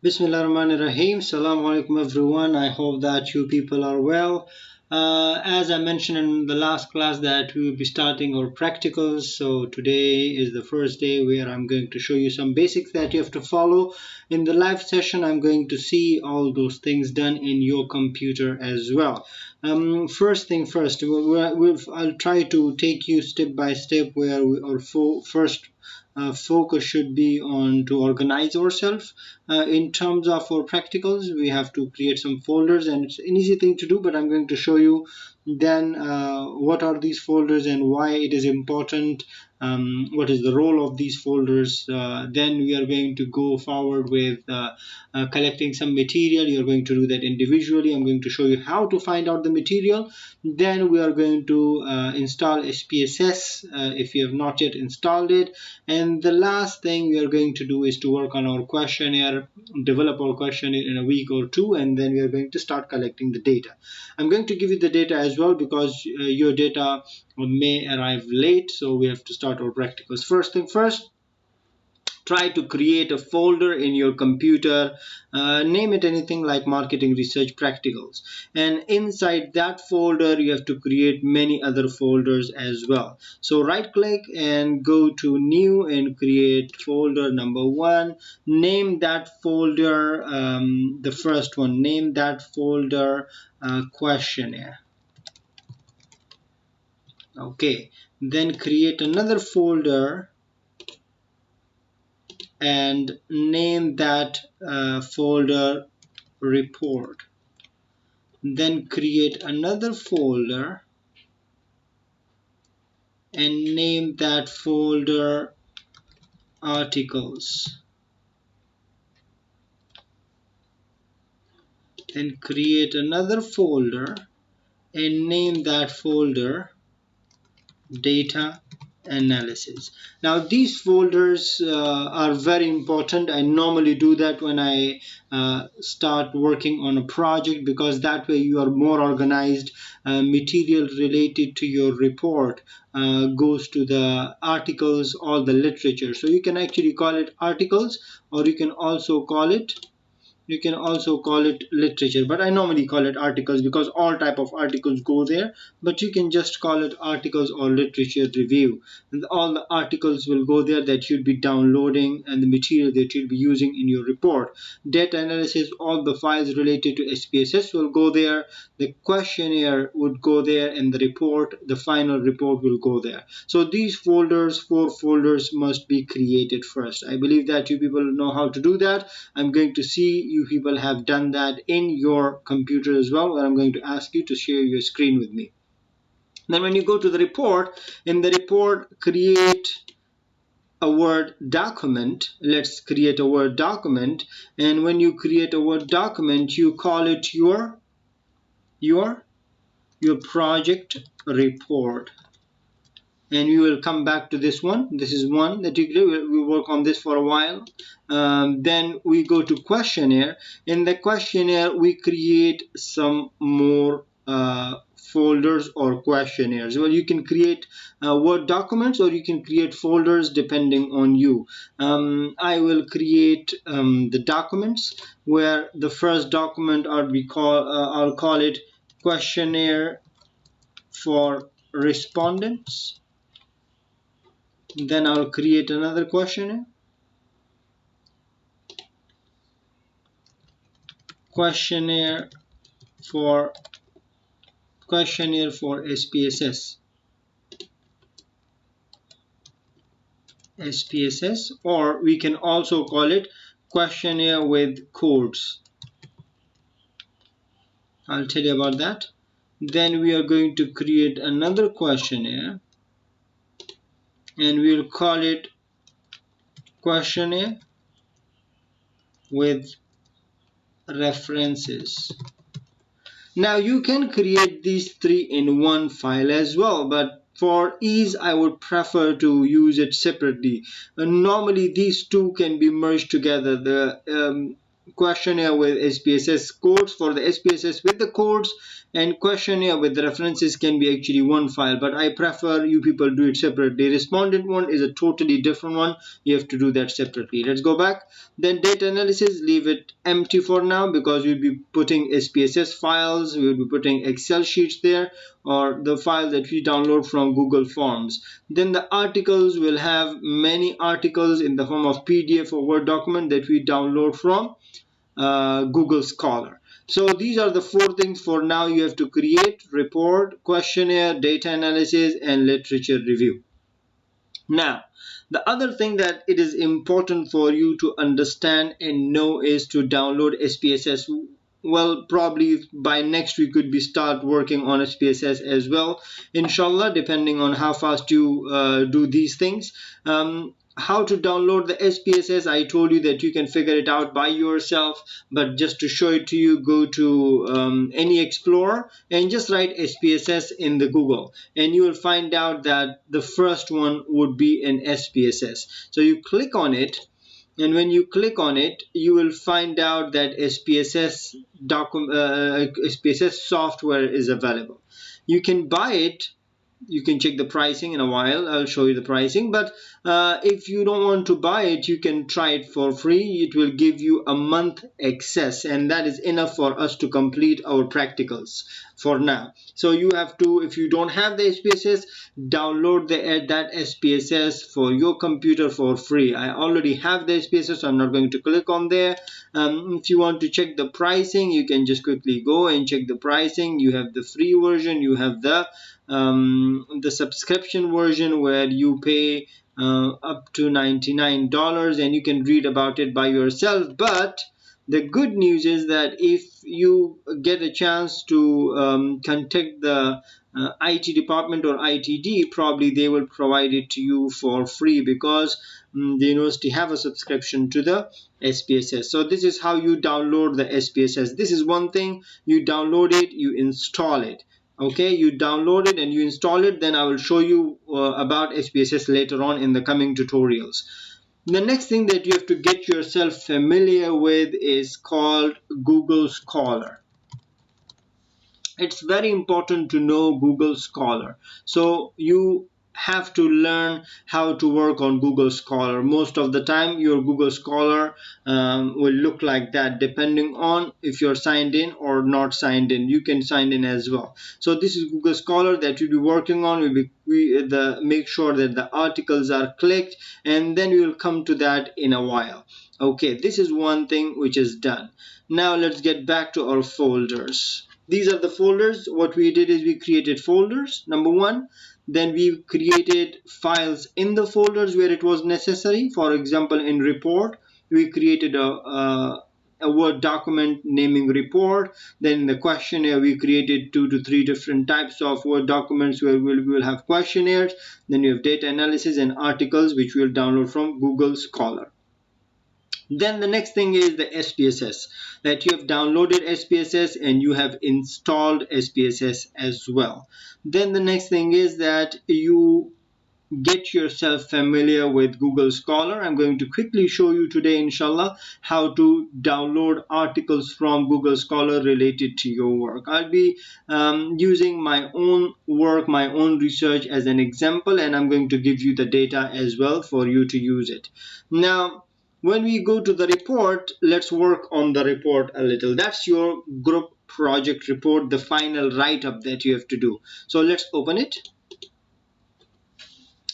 Bismillahirrahmanirrahim. Assalamu alaikum everyone. I hope that you people are well. As I mentioned in the last class that we will be starting our practicals. So today is the first day where I'm going to show you some basics that you have to follow. In the live session, I'm going to see all those things done in your computer as well. First thing first, I'll try to take you step by step where our first focus should be on to organize ourselves. In terms of our practicals, we have to create some folders, and it's an easy thing to do, but I'm going to show you then what are these folders and why it is important, what is the role of these folders. Then we are going to go forward with collecting some material. You're going to do that individually. I'm going to show you how to find out the material. Then we are going to install SPSS if you have not yet installed it. And the last thing we are going to do is to work on our questionnaire, develop our questionnaire in a week or two, and then we are going to start collecting the data. I'm going to give you the data as well because your data may arrive late, so we have to start our practicals. First thing first, try to create a folder in your computer, name it anything like marketing research practicals, and inside that folder you have to create many other folders as well. So right click and go to new and create folder number 1. Name that folder, the first one, name that folder questionnaire. Okay, then create another folder and name that folder report. Then create another folder and name that folder articles. Then create another folder and name that folder data analysis. Now these folders are very important. I normally do that when I start working on a project because that way you are more organized. Material related to your report goes to the articles or the literature. So you can actually call it articles, or you can also call it literature, but I normally call it articles because all type of articles go there. But you can just call it articles or literature review, and all the articles will go there that you'll be downloading and the material that you'll be using in your report. Data analysis, all the files related to SPSS will go there, the questionnaire would go there, and the report, the final report, will go there. So these folders, 4 folders, must be created first. I believe that you people know how to do that. I'm going to see you people have done that in your computer as well, and I'm going to ask you to share your screen with me. Then when you go to the report, in the report, create a Word document. Let's create a Word document, and when you create a Word document, you call it your project report, and we will come back to this one. This is one that we work on this for a while. Then we go to questionnaire. In the questionnaire, we create some more folders or questionnaires. Well, you can create Word documents or you can create folders depending on you. I will create the documents, where the first document I'll call it questionnaire for respondents. Then I'll create another questionnaire for SPSS, or we can also call it questionnaire with codes. I'll tell you about that. Then we are going to create another questionnaire, and we'll call it questionnaire with references. Now you can create these 3 in one file as well, but for ease I would prefer to use it separately. Normally these two can be merged together, the questionnaire with SPSS codes for the SPSS with the codes, and questionnaire with the references can be actually one file, but I prefer you people do it separately. Respondent one is a totally different one. You have to do that separately. Let's go back. Then data analysis, leave it empty for now because we'll be putting SPSS files, we'll be putting Excel sheets there, or the file that we download from Google Forms. Then the articles will have many articles in the form of PDF or Word document that we download from Google Scholar. So these are the 4 things for now you have to create: report, questionnaire, data analysis, and literature review. Now, the other thing that it is important for you to understand and know is to download SPSS. Well, probably by next week could be start working on SPSS as well, inshallah, depending on how fast you do these things. How to download the SPSS, I told you that you can figure it out by yourself, but just to show it to you, go to any explorer and just write SPSS in the Google, and you will find out that the first one would be an SPSS. So you click on it, and when you click on it, you will find out that SPSS software is available. You can buy it. You can check the pricing in a while. I'll show you the pricing, but if you don't want to buy it, you can try it for free. It will give you a month access, and that is enough for us to complete our practicals for now. So you have to, if you don't have the SPSS, download that SPSS for your computer for free. I already have the SPSS, so I'm not going to click on there. If you want to check the pricing, you can just quickly go and check the pricing. You have the free version, you have the subscription version where you pay up to $99, and you can read about it by yourself. But the good news is that if you get a chance to contact the IT department or ITD, probably they will provide it to you for free because the university have a subscription to the SPSS. So this is how you download the SPSS. This is one thing: you download it, you install it. Okay, you download it and you install it. Then I will show you about SPSS later on in the coming tutorials. The next thing that you have to get yourself familiar with is called Google Scholar. It's very important to know Google Scholar. So you have to learn how to work on Google Scholar. Most of the time your Google Scholar will look like that, depending on if you're signed in or not signed in. You can sign in as well. So this is Google Scholar that you'll be working on. Make sure that the articles are clicked, and then we will come to that in a while. Okay, this is one thing which is done. Now let's get back to our folders. These are the folders. What we did is we created folders, number 1. Then we created files in the folders where it was necessary. For example, in report, we created a Word document naming report. Then in the questionnaire, we created 2 to 3 different types of Word documents where we will have questionnaires. Then you have data analysis and articles, which we will download from Google Scholar. Then the next thing is the SPSS, that you have downloaded SPSS and you have installed SPSS as well. Then the next thing is that you get yourself familiar with Google Scholar. I'm going to quickly show you today, inshallah, how to download articles from Google Scholar related to your work. I'll be using my own work, my own research as an example, and I'm going to give you the data as well for you to use it. Now, when we go to the report, let's work on the report a little. That's your group project report, the final write-up that you have to do. So let's open it.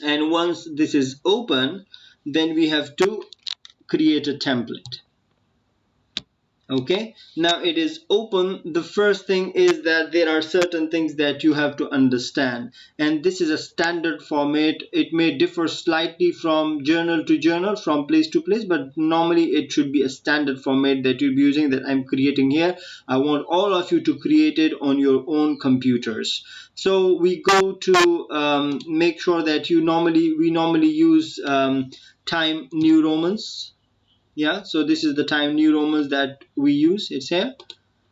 And once this is open, then we have to create a template. Okay, now it is open. The first thing is that there are certain things that you have to understand, and this is a standard format. It may differ slightly from journal to journal, from place to place, but normally it should be a standard format that you'll be using, that I'm creating here. I want all of you to create it on your own computers. So we go to make sure that we normally use Times New Romans. Yeah, so this is the Times New Romans that we use. It's here,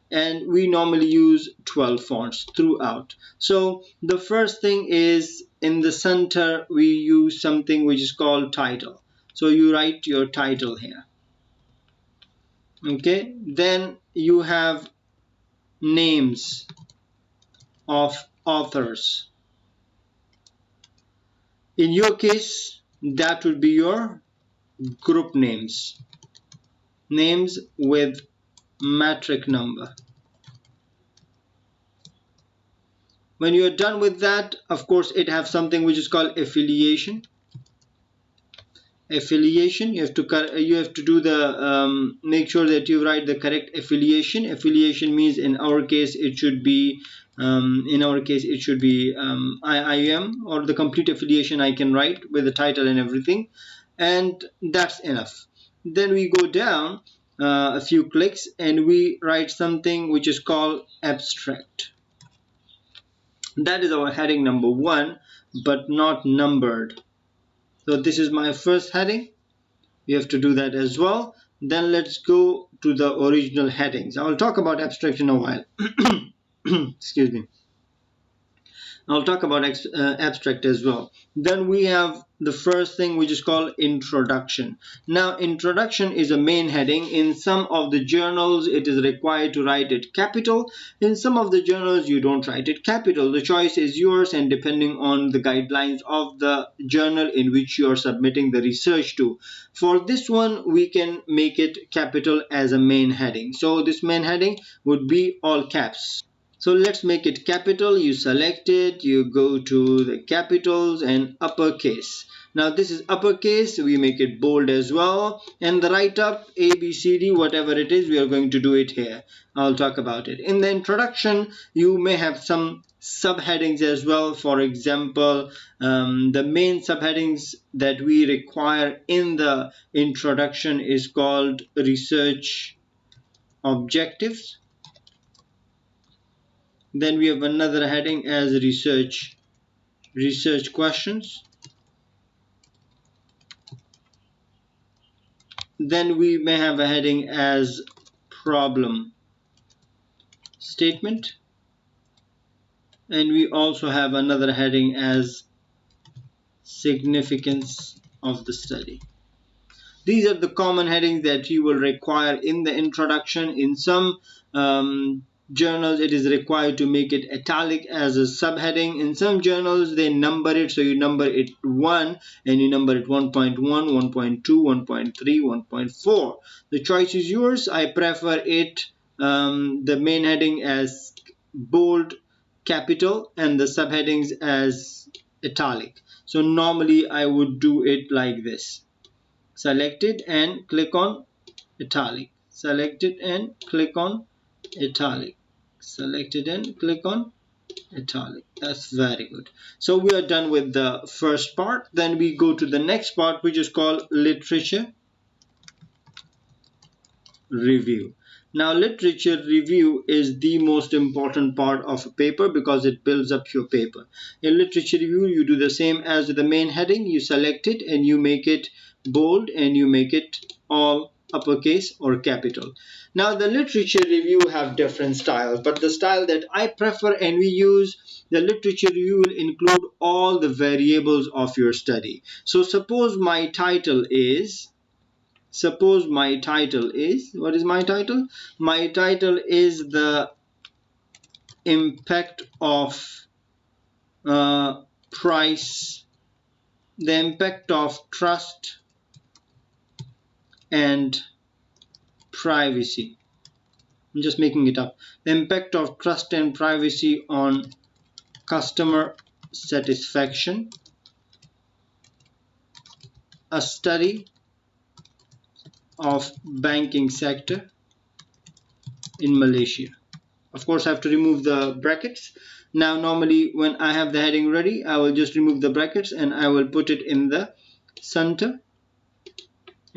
and we normally use 12 fonts throughout. So the first thing is, in the center we use something which is called title. So you write your title here. Okay, then you have names of authors. In your case, that would be your group names, names with matric number. When you're done with that, of course, it has something which is called affiliation. Affiliation, you have to do the make sure that you write the correct affiliation. Affiliation means in our case it should be IIM, or the complete affiliation I can write with the title and everything, and that's enough. Then we go down a few clicks and we write something which is called abstract. That is our heading number 1, but not numbered. So this is my first heading. You have to do that as well. Then let's go to the original headings. I will talk about abstract in a while. Excuse me. I'll talk about abstract as well. Then we have the first thing which is called introduction. Now introduction is a main heading. In some of the journals it is required to write it capital. In some of the journals you don't write it capital. The choice is yours, and depending on the guidelines of the journal in which you are submitting the research to. For this one we can make it capital as a main heading. So this main heading would be all caps. So let's make it capital. You select it, you go to the capitals and uppercase. Now this is uppercase, we make it bold as well, and the write up A, B, C, D, whatever it is, we are going to do it here. I'll talk about it. In the introduction, you may have some subheadings as well. For example, the main subheadings that we require in the introduction is called research objectives. Then we have another heading as research questions. Then we may have a heading as problem statement, and we also have another heading as significance of the study. These are the common headings that you will require in the introduction. In some journals it is required to make it italic as a subheading. In some journals they number it, so you number it 1 and you number it 1.1, 1.2, 1.3, 1.4. The choice is yours. I prefer it the main heading as bold, capital, and the subheadings as italic. So normally I would do it like this: select it and click on italic, select it and click on italic, select it and click on italic. That's very good. So we are done with the first part. Then we go to the next part, which is called literature review. Now literature review is the most important part of a paper because it builds up your paper. In literature review you do the same as the main heading. You select it and you make it bold and you make it all uppercase or capital. Now the literature review have different styles, but the style that I prefer and we use, the literature review will include all the variables of your study. So suppose my title is, what is my title? My title is the impact of price, the impact of trust and privacy. I'm just making it up. The impact of trust and privacy on customer satisfaction, a study of banking sector in Malaysia. Of course I have to remove the brackets. Now normally when I have the heading ready, I will just remove the brackets and I will put it in the center,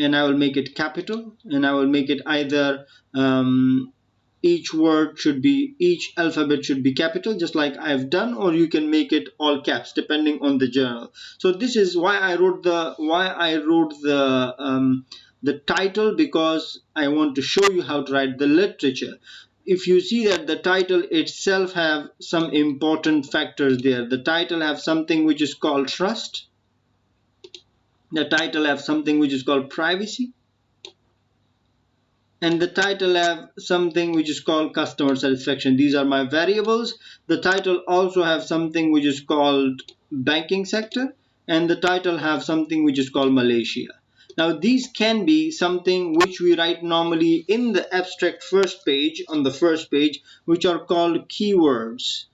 and I will make it capital, and I will make it either each alphabet should be capital, just like I've done, or you can make it all caps depending on the journal. So this is why I wrote the title, because I want to show you how to write the literature. If you see that the title itself have some important factors there. The title have something which is called trust. The title have something which is called privacy. and the title have something which is called customer satisfaction. These are my variables. The title also have something which is called banking sector, and the title have something which is called Malaysia. Now these can be something which we write normally in the abstract first page, on the first page, which are called keywords.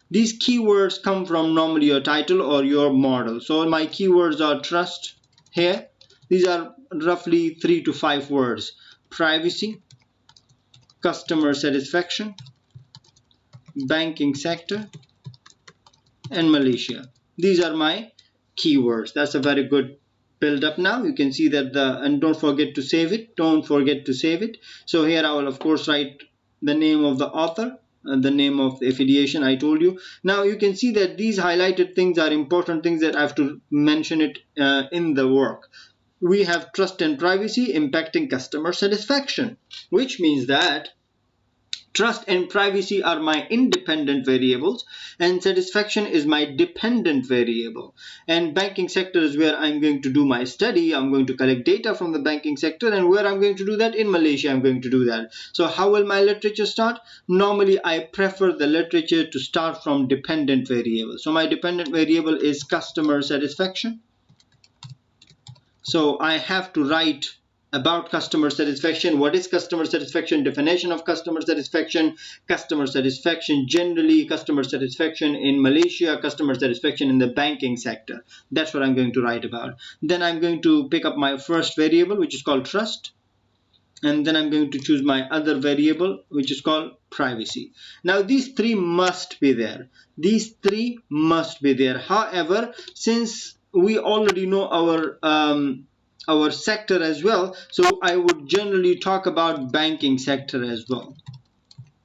These keywords come from normally your title or your model. So my keywords are trust here. These are roughly 3 to 5 words. Privacy, customer satisfaction, banking sector, and Malaysia. These are my keywords. That's a very good build up now. You can see that and don't forget to save it. Don't forget to save it. So here I will of course write the name of the author, the name of the affiliation I told you. Now you can see that these highlighted things are important things that I have to mention it in the work. We have trust and privacy impacting customer satisfaction, which means that trust and privacy are my independent variables and satisfaction is my dependent variable. And banking sector is where I'm going to do my study. I'm going to collect data from the banking sector, and where I'm going to do that, in Malaysia I'm going to do that. So how will my literature start? Normally I prefer the literature to start from dependent variable. So my dependent variable is customer satisfaction. So I have to write about customer satisfaction. What is customer satisfaction? Definition of customer satisfaction generally, customer satisfaction in Malaysia, customer satisfaction in the banking sector. That's what I'm going to write about. Then I'm going to pick up my first variable, which is called trust. And then I'm going to choose my other variable, which is called privacy. Now these three must be there. These three must be there. However, since we already know our sector as well, so I would generally talk about banking sector as well.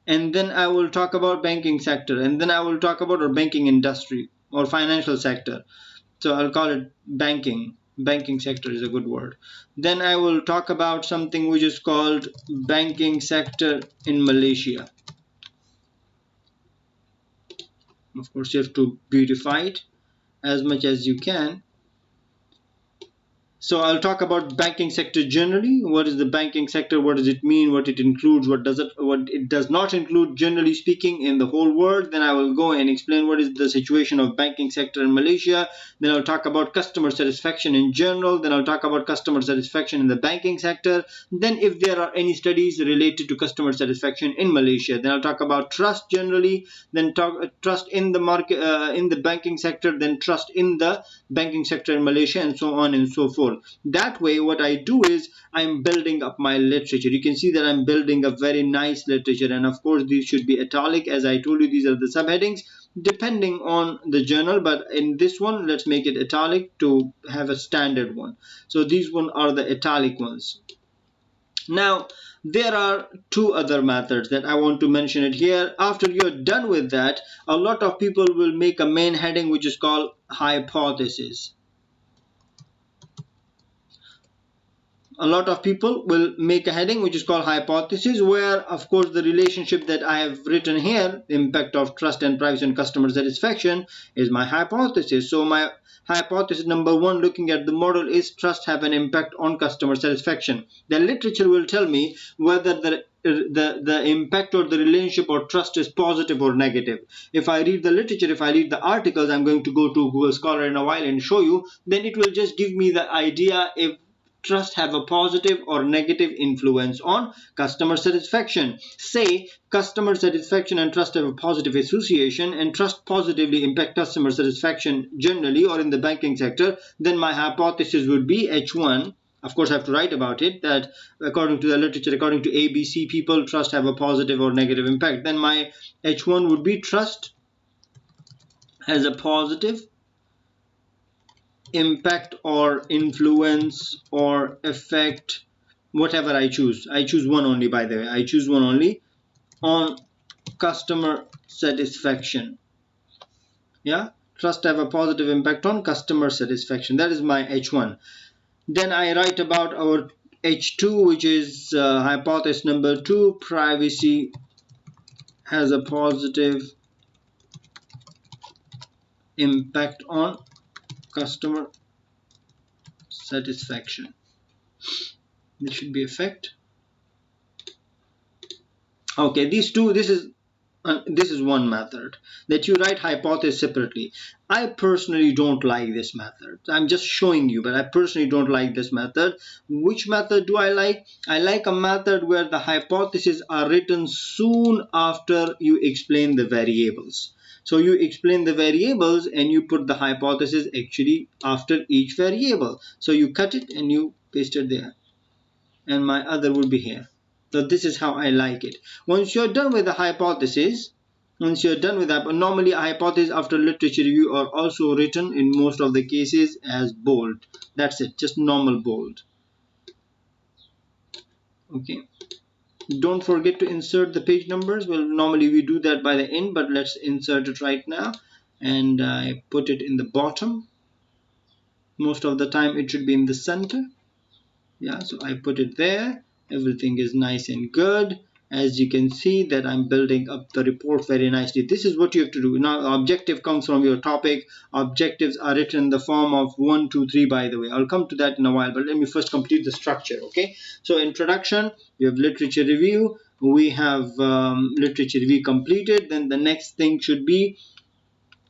And then I will talk about banking sector, and then I will talk about our banking industry or financial sector. So I'll call it banking. Banking sector is a good word. Then I will talk about something which is called banking sector in Malaysia. Of course, you have to beautify it as much as you can. So I'll talk about banking sector generally. What is the banking sector? What does it mean? What it includes? What it does not include, generally speaking, in the whole world. Then I will go and explain what is the situation of banking sector in Malaysia. Then I'll talk about customer satisfaction in general. Then I'll talk about customer satisfaction in the banking sector. Then if there are any studies related to customer satisfaction in Malaysia, then I'll talk about trust generally. Then trust in the market, in the banking sector. Then trust in the banking sector in Malaysia, and so on and so forth. That way what I do is I'm building up my literature. You can see that I'm building a very nice literature, and of course these should be italic. As I told you, these are the subheadings depending on the journal, but in this one let's make it italic to have a standard one. So these one are the italic ones. Now there are two other methods that I want to mention it here. After you're done with that, a lot of people will make a main heading which is called hypothesis. A lot of people will make a heading which is called hypothesis, where of course the relationship that I have written here, the impact of trust and privacy on customer satisfaction, is my hypothesis. So my hypothesis number one, looking at the model, is trust have an impact on customer satisfaction. The literature will tell me whether the impact or the relationship or trust is positive or negative. If I read the literature, if I read the articles, I'm going to go to Google Scholar in a while and show you, then it will just give me the idea if trust have a positive or negative influence on customer satisfaction. Say customer satisfaction and trust have a positive association, and trust positively impact customer satisfaction generally or in the banking sector, then my hypothesis would be H1. Of course I have to write about it, that according to the literature, according to ABC people, trust have a positive or negative impact. Then my H1 would be trust has a positive impact or influence or effect, whatever I choose. I choose one only, by the way. I choose one only, on customer satisfaction. Yeah, trust have a positive impact on customer satisfaction. That is my H1. Then I write about our H2, which is hypothesis number 2, privacy has a positive impact on customer satisfaction. This should be effect. Okay, these two, this is one method that you write hypothesis separately. I personally don't like this method. I'm just showing you, but I personally don't like this method. Which method do I like? I like a method where the hypotheses are written soon after you explain the variables. So you explain the variables and you put the hypothesis actually after each variable. So you cut it and you paste it there, and my other would be here. So this is how I like it. Once you're done with the hypothesis, normally a hypothesis after literature review are also written in most of the cases as bold. That's it, just normal bold. Okay. Don't forget to insert the page numbers. Well, normally we do that by the end, but let's insert it right now. And I put it in the bottom. Most of the time it should be in the center. Yeah, so I put it there. Everything is nice and good. As you can see that I'm building up the report very nicely. This is what you have to do. Now objective comes from your topic. Objectives are written in the form of 1, 2, 3, by the way. I'll come to that in a while, but let me first complete the structure. Okay, so introduction, we have literature review. We have literature review completed. Then the next thing should be,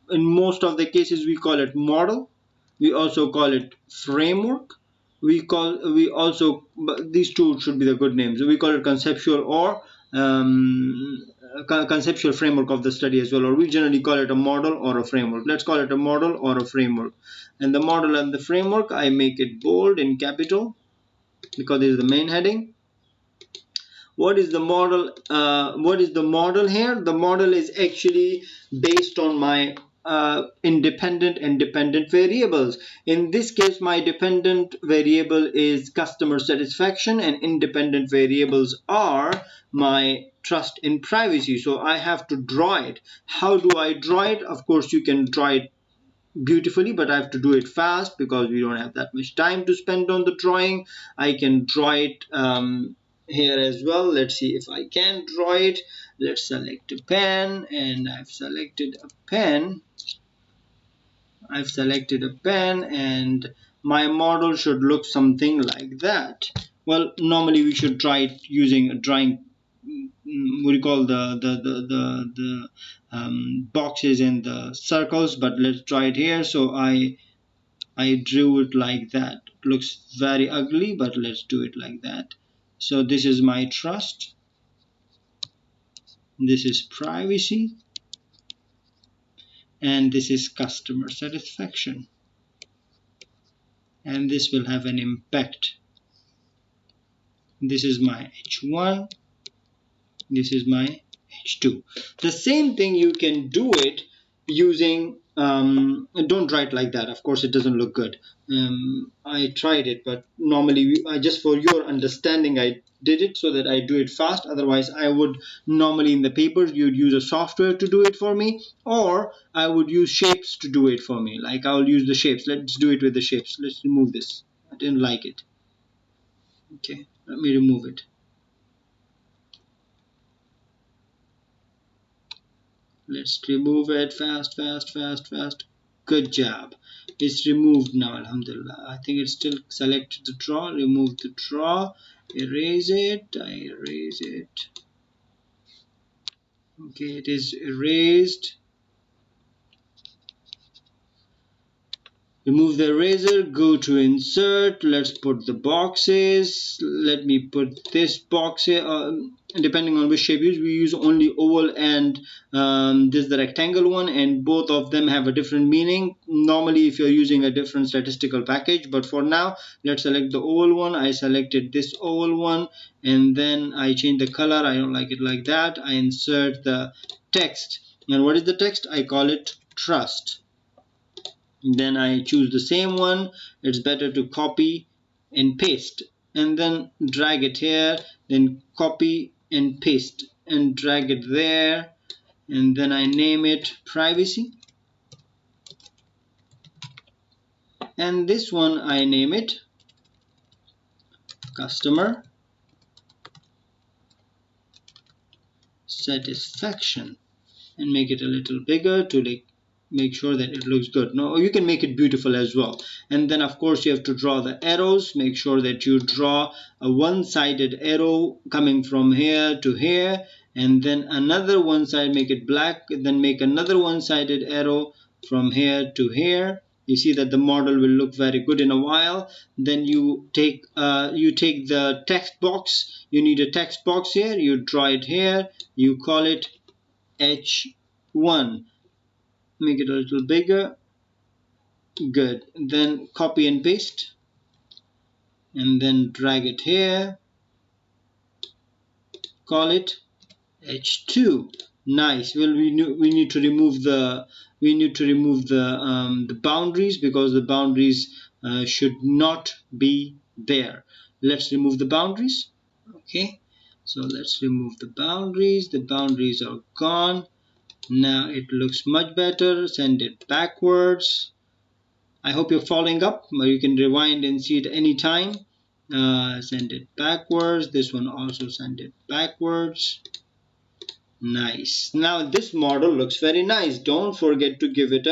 in most of the cases we call it model. We also call it framework. We also, these two should be the good names. We call it conceptual or conceptual framework of the study as well, or we generally call it a model or a framework. Let's call it a model or a framework. And the model and the framework, I make it bold in capital because this is the main heading. What is the model? What is the model here? The model is actually based on my independent and dependent variables. In this case, my dependent variable is customer satisfaction and independent variables are my trust in privacy. So I have to draw it. How do I draw it? Of course, you can draw it beautifully, but I have to do it fast because we don't have that much time to spend on the drawing. I can draw it here as well. Let's see if I can draw it. Let's select a pen, and I've selected a pen. And my model should look something like that. Well, normally we should try it using a drawing, what do you call the boxes and the circles, but let's try it here. So I drew it like that. It looks very ugly, but let's do it like that. So this is my trust, this is privacy, and this is customer satisfaction, and this will have an impact. This is my H1, this is my H2. The same thing you can do it using don't write like that, of course it doesn't look good. I tried it, but normally I just, for your understanding, I did it so that I do it fast. Otherwise I would normally in the papers you'd use a software to do it for me, or I would use shapes to do it for me. Like I'll use the shapes. Let's do it with the shapes. Let's remove this. I didn't like it. Okay, let me remove it. Let's remove it fast. Good job. It's removed now, alhamdulillah. I think it's still selected the draw. Remove the draw. Erase it. I erase it. Okay, it is erased. Remove the eraser, go to insert. Let's put the boxes. Let me put this box here. Depending on which shape we use only oval and this is the rectangle one, and both of them have a different meaning normally if you're using a different statistical package. But for now, let's select the oval one. I selected this oval one, and then I change the color. I don't like it like that. I insert the text, and what is the text? I call it trust. Then I choose the same one. It's better to copy and paste, and then drag it here, then copy and paste and drag it there, and then I name it privacy, and this one I name it customer satisfaction, and make it a little bigger to like make sure that it looks good. No, you can make it beautiful as well. And then of course you have to draw the arrows. Make sure that you draw a one-sided arrow coming from here to here, and then another one side, make it black, then make another one-sided arrow from here to here. You see that the model will look very good in a while. Then you take the text box. You need a text box here. You draw it here. You call it H1. Make it a little bigger. Good. Then copy and paste, and then drag it here. Call it H2. Nice. Well, we need to remove the the boundaries, because the boundaries should not be there. Let's remove the boundaries. Okay, so let's remove the boundaries. The boundaries are gone. Now it looks much better. Send it backwards. I hope you're following up, or you can rewind and see it any time. Send it backwards. This one also send it backwards. Nice. Now this model looks very nice. Don't forget to give it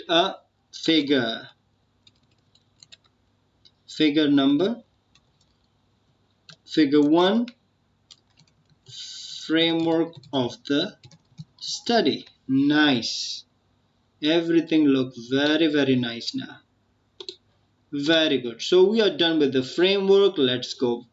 a figure. Figure number. Figure 1. Framework of the study. Nice. Everything looks very, very nice now. Very good. So we are done with the framework. Let's go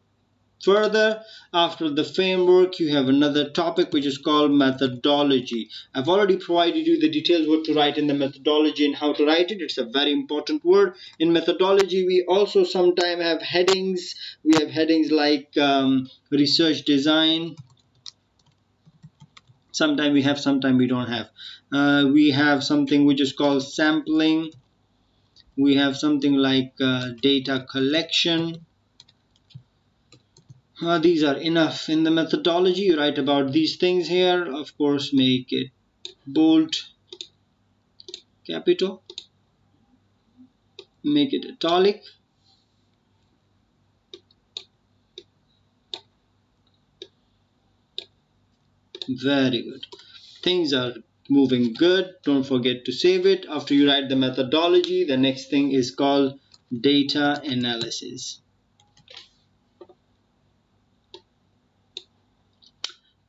further. After the framework, you have another topic which is called methodology. I've already provided you the details what to write in the methodology and how to write it. It's a very important word. In methodology, we also sometimes have headings. We have headings like research design. Sometimes we have, sometimes we don't have. We have something which is called sampling. We have something like data collection. These are enough. In the methodology, you write about these things here. Of course, make it bold, capital, make it italic. Very good. Things are moving good. Don't forget to save it. After you write the methodology, the next thing is called data analysis.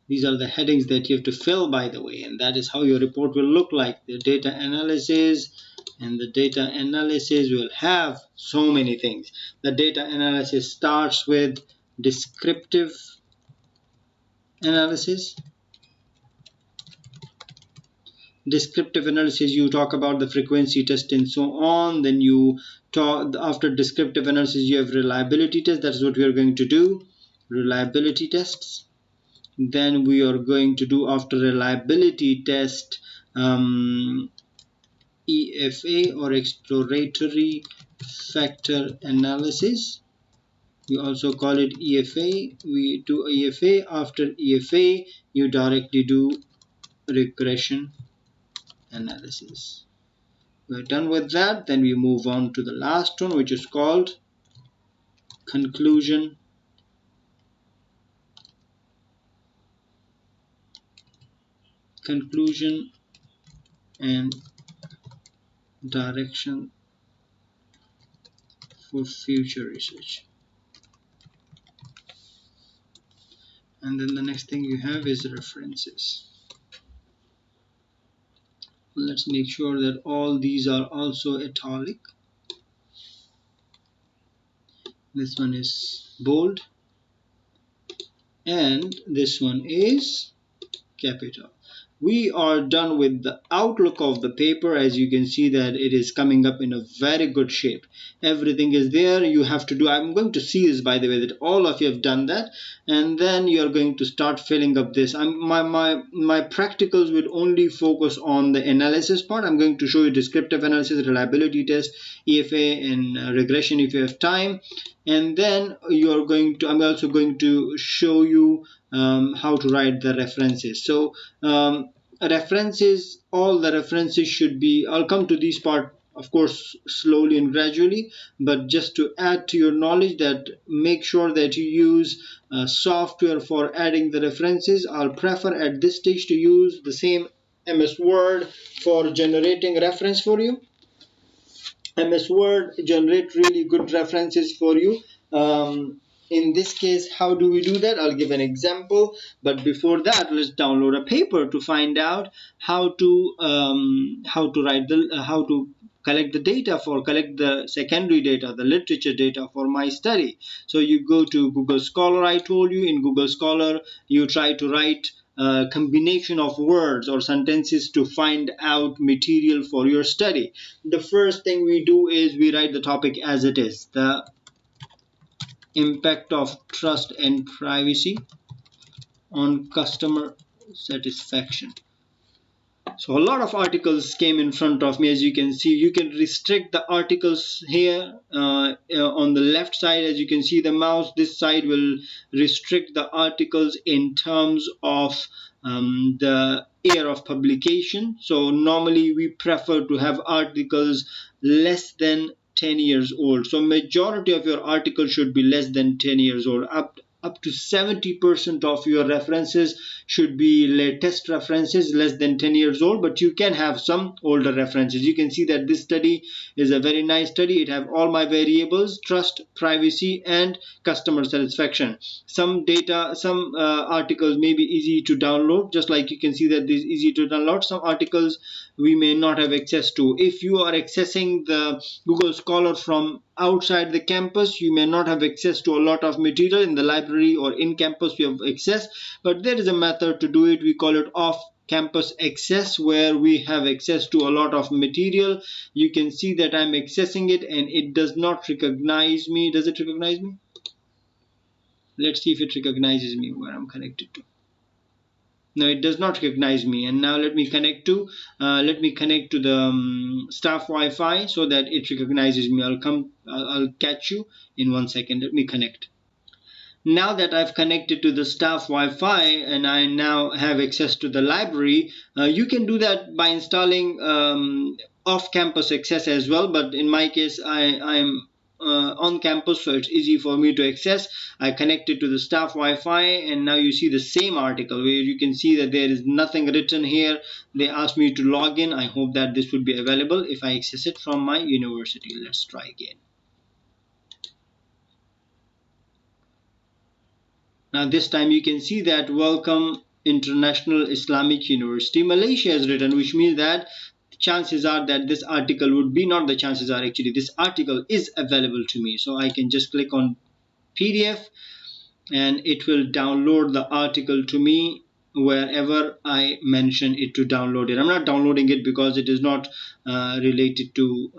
These are the headings that you have to fill, by the way, and that is how your report will look like. The data analysis, and the data analysis will have so many things. The data analysis starts with descriptive analysis. Descriptive analysis, you talk about the frequency test and so on. Then you talk, after descriptive analysis, you have reliability test. That's what we are going to do, reliability tests. Then we are going to do, after reliability test, EFA, or exploratory factor analysis. We also call it EFA. We do EFA. After EFA, you directly do regression analysis. We're done with that. Then we move on to the last one, which is called conclusion and direction for future research. And then the next thing you have is references. Let's make sure that all these are also italic. This one is bold, and this one is capital. We are done with the outlook of the paper. As you can see that it is coming up in a very good shape. Everything is there. You have to do, I'm going to see this, by the way, that all of you have done that, and then you are going to start filling up this. My practicals would only focus on the analysis part. I'm going to show you descriptive analysis, reliability test, EFA, and regression if you have time. And then you are going to, I'm also going to show you how to write the references. So references, all the references should be, I'll come to this part of course slowly and gradually, but just to add to your knowledge, that make sure that you use software for adding the references. I'll prefer at this stage to use the same MS Word for generating reference for you. MS Word generate really good references for you. In this case, how do we do that? I'll give an example, but before that, let's download a paper to find out how to write the how to collect the data for collect the secondary data, the literature data for my study. So you go to Google Scholar. I told you, in Google Scholar you try to write a combination of words or sentences to find out material for your study. The first thing we do is we write the topic as it is: the impact of trust and privacy on customer satisfaction. So a lot of articles came in front of me. As you can see, you can restrict the articles here on the left side. As you can see, the mouse this side will restrict the articles in terms of the year of publication. So normally we prefer to have articles less than 10 years old. So majority of your articles should be less than 10 years old. Up to 70% of your references should be latest references, less than 10 years old, but you can have some older references. You can see that this study is a very nice study. It have all my variables: trust, privacy, and customer satisfaction. Some data, some articles may be easy to download, just like you can see that this is easy to download. Some articles we may not have access to. If you are accessing the Google Scholar from outside the campus, you may not have access to a lot of material. In the library or in campus you have access, but there is a method to do it. We call it off campus access, where we have access to a lot of material. You can see that I'm accessing it and it does not recognize me. Does it recognize me? Let's see if it recognizes me where I'm connected to. No, it does not recognize me. And now let me connect to the staff Wi-Fi so that it recognizes me. I'll catch you in 1 second. Let me connect. Now that I've connected to the staff Wi-Fi and I now have access to the library, you can do that by installing off-campus access as well. But in my case, I'm on campus, so it's easy for me to access. I connected to the staff Wi-Fi, and now you see the same article where you can see that there is nothing written here. They asked me to log in. I hope that this would be available if I access it from my university. Let's try again. Now this time you can see that Welcome International Islamic University Malaysia is written, which means that chances are that this article would be, not the chances are, actually this article is available to me. So I can just click on PDF and it will download the article to me wherever I mention it to download it. I'm not downloading it because it is not related to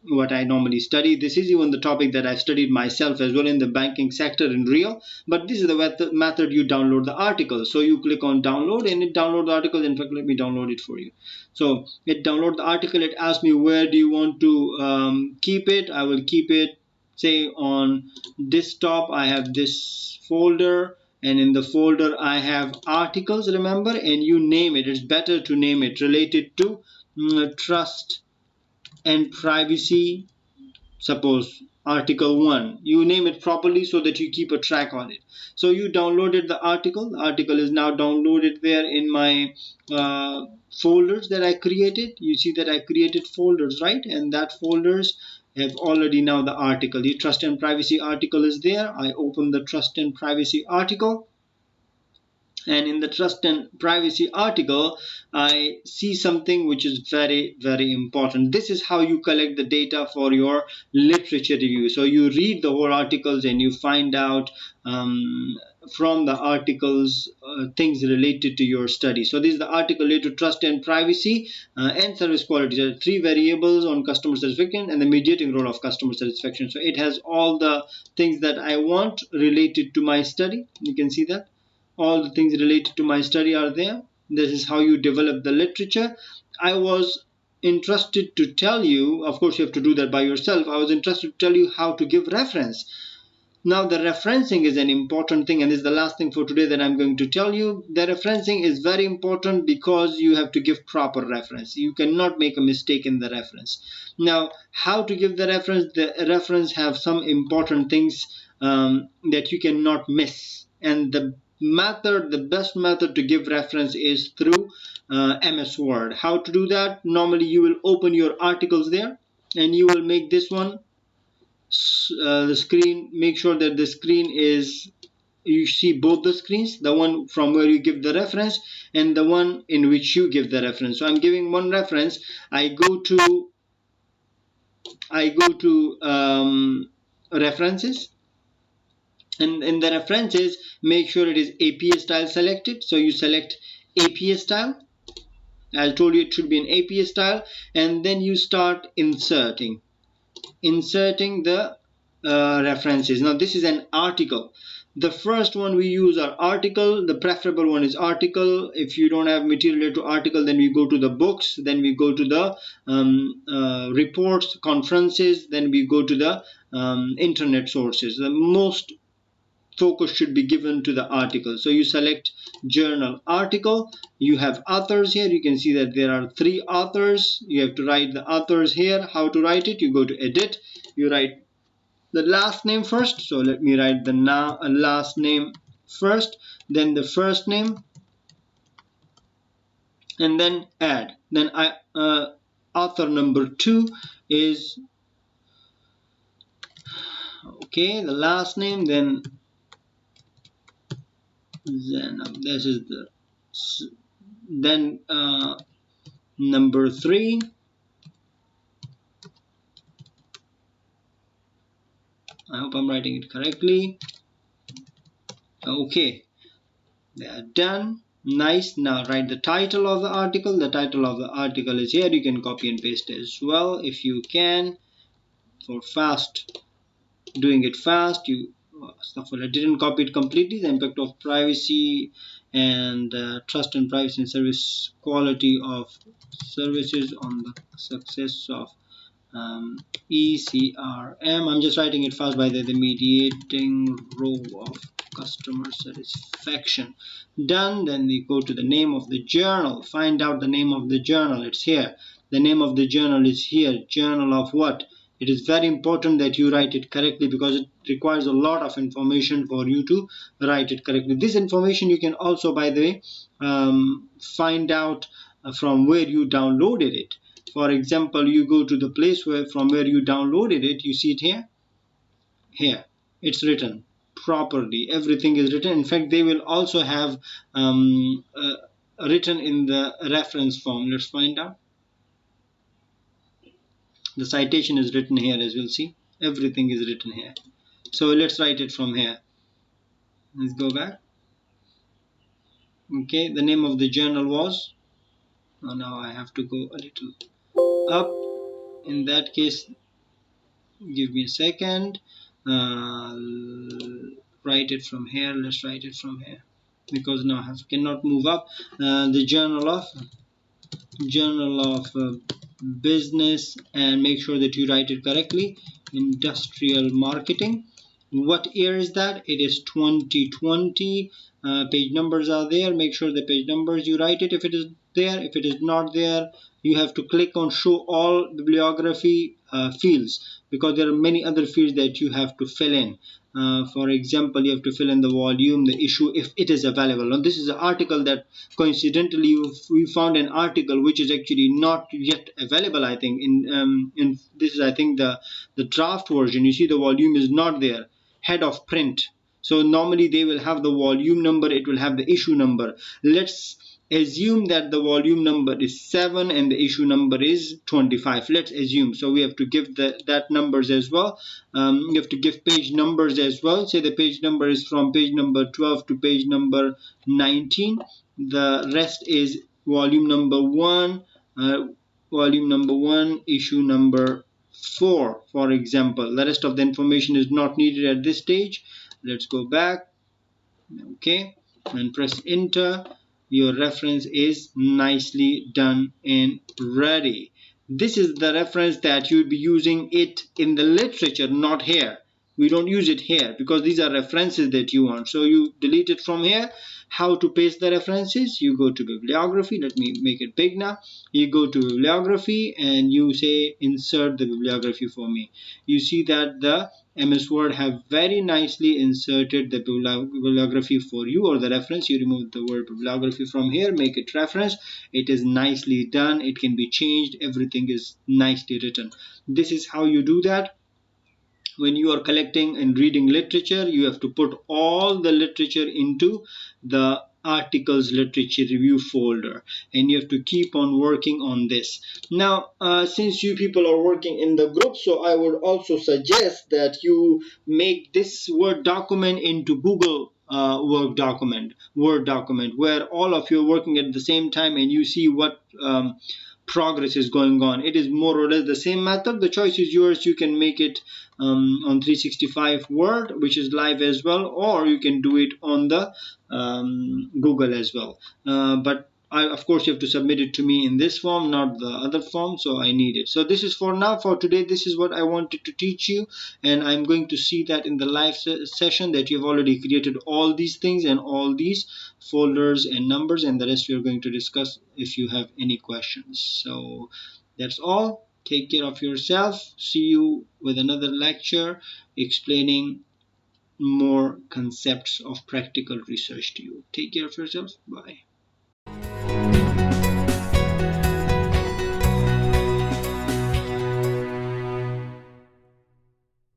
what I normally study. This is even the topic that I studied myself as well in the banking sector in Rio, but this is the method you download the article. So you click on download and it downloads the article. In fact, let me download it for you. So it downloads the article. It asks me where do you want to keep it. I will keep it, say, on desktop. I have this folder, and in the folder I have articles, remember, and you name it. It's better to name it related to trust and privacy. Suppose article 1, you name it properly so that you keep a track on it. So you downloaded the article. The article is now downloaded there in my folders that I created. You see that I created folders, right? And that folders have already now the article. The trust and privacy article is there. I open the trust and privacy article, and in the trust and privacy article I see something which is very, very important. This is how you collect the data for your literature review. So you read the whole articles and you find out from the articles things related to your study. So this is the article related to trust and privacy and service quality. There are 3 variables on customer satisfaction and the mediating role of customer satisfaction. So it has all the things that I want related to my study. You can see that all the things related to my study are there. This is how you develop the literature. I was interested to tell you, of course you have to do that by yourself. I was interested to tell you how to give reference. Now the referencing is an important thing, and this is the last thing for today that I'm going to tell you. The referencing is very important because you have to give proper reference. You cannot make a mistake in the reference. Now, how to give the reference? The reference have some important things that you cannot miss, and the best method to give reference is through MS Word. How to do that? Normally you will open your articles there, and you will make this one the screen. Make sure that the screen is, you see both the screens, the one from where you give the reference and the one in which you give the reference. So I'm giving one reference. I go to references, and in the references, make sure it is APA style selected. So you select APA style. I told you it should be an APA style, and then you start inserting the references. Now this is an article. The first one we use are article. The preferable one is article. If you don't have material to article, then we go to the books, then we go to the reports, conferences, then we go to the internet sources. The most focus should be given to the article. So you select journal article. You have authors here. You can see that there are 3 authors. You have to write the authors here. How to write it? You go to edit. You write the last name first. So let me write the last name first, then the first name, and then add. Then author number 2 is okay, the last name, then this is the then number 3, I hope I'm writing it correctly. Okay, they are done. Nice. Now write the title of the article. The title of the article is here. You can copy and paste as well if you can. For doing it fast, I didn't copy it completely. The impact of privacy and trust and privacy and service quality of services on the success of ECRM. I'm just writing it fast by the mediating role of customer satisfaction. Done. Then we go to the name of the journal. Find out the name of the journal. It's here. The name of the journal is here. Journal of what? It is very important that you write it correctly because it requires a lot of information for you to write it correctly. This information you can also, by the way, find out from where you downloaded it. For example, you go to the place from where you downloaded it. You see it here. Here, it's written properly. Everything is written. In fact, they will also have written in the reference form. Let's find out. The citation is written here, as we'll see. Everything is written here. So let's write it from here. Let's go back. Okay, the name of the journal was. Oh, now I have to go a little up. In that case, give me a second. Write it from here. Let's write it from here because now I cannot move up. The journal of business, and make sure that you write it correctly. Industrial marketing. What year is that? It is 2020. Page numbers are there. Make sure the page numbers you write it if it is there. If it is not there, you have to click on show all bibliography fields because there are many other fields that you have to fill in. For example, you have to fill in the volume, the issue, if it is available. Now this is an article that coincidentally we found an article which is actually not yet available. I think in this is, I think, the draft version. You see the volume is not there. Head of print. So normally they will have the volume number, it will have the issue number. Let's assume that the volume number is 7 and the issue number is 25. Let's assume. So we have to give that numbers as well. You have to give page numbers as well. Say the page number is from page number 12 to page number 19. The rest is volume number 1, issue number 4, for example. The rest of the information is not needed at this stage. Let's go back. Okay, and press enter. Your reference is nicely done and ready. This is the reference that you'll be using it in the literature, not here. We don't use it here because these are references that you want. So you delete it from here. How to paste the references? You go to bibliography. Let me make it big now. You go to bibliography and you say insert the bibliography for me. You see that the MS Word have very nicely inserted the bibliography for you, or the reference. You remove the word bibliography from here, make it reference. It is nicely done. It can be changed. Everything is nicely written. This is how you do that. When you are collecting and reading literature, you have to put all the literature into the articles literature review folder, and you have to keep on working on this. Now since you people are working in the group, so I would also suggest that you make this Word document into Google Word document, where all of you are working at the same time and you see what progress is going on. It is more or less the same method. The choice is yours. You can make it on 365 Word, which is live as well, or you can do it on the Google as well. But of course, you have to submit it to me in this form, not the other form, so I need it. So this is for now, for today. This is what I wanted to teach you, and I'm going to see that in the live session that you've already created all these things and all these folders and numbers, and the rest we are going to discuss if you have any questions. So that's all. Take care of yourself. See you with another lecture explaining more concepts of practical research to you. Take care of yourself. Bye.